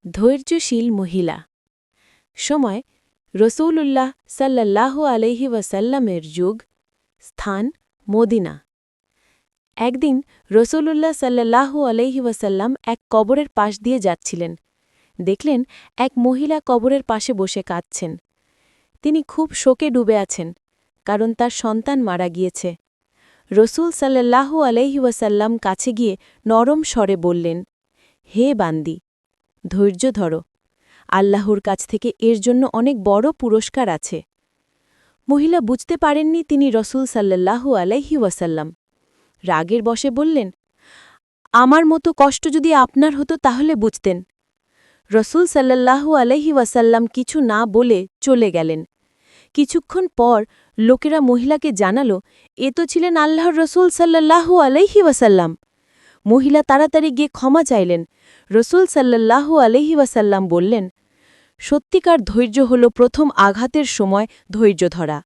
ধৈর্যশীল মহিলা। সময় রসূলুল্লাহ সাল্লাল্লাহু আলাইহি ওয়াসাল্লামের যুগ, স্থান মদিনা। একদিন রসূলুল্লাহ সাল্লাল্লাহু আলাইহি ওয়াসাল্লাম এক কবরের পাশ দিয়ে যাচ্ছিলেন। দেখলেন এক মহিলা কবরের পাশে বসে কাঁদছেন। তিনি খুব শোকে ডুবে আছেন, কারণ তার সন্তান মারা গিয়েছে। রসূল সাল্লাল্লাহু আলাইহি ওয়াসাল্লাম কাছে গিয়ে নরম স্বরে বললেন, হে বান্দি, ধৈর্য ধরো, আল্লাহর কাছ থেকে এর জন্য অনেক বড় পুরস্কার আছে। মহিলা বুঝতে পারেননি তিনি রসূল সাল্লাল্লাহু আলাইহি ওয়াসাল্লাম। রাগের বশে বললেন, আমার মতো কষ্ট যদি আপনার হতো তাহলে বুঝতেন। রসূল সাল্লাল্লাহু আলাইহি ওয়াসাল্লাম কিছু না বলে চলে গেলেন। কিছুক্ষণ পর লোকেরা মহিলাকে জানালো, এ তো ছিলেন আল্লাহর রসূল সাল্লাল্লাহু আলাইহি ওয়াসাল্লাম। মহিলা তাড়াতাড়ি গিয়ে ক্ষমা চাইলেন। রসূল সাল্লাল্লাহু আলাইহি ওয়াসাল্লাম বললেন, সত্যিকার ধৈর্য হল প্রথম আঘাতের সময় ধৈর্য ধরা।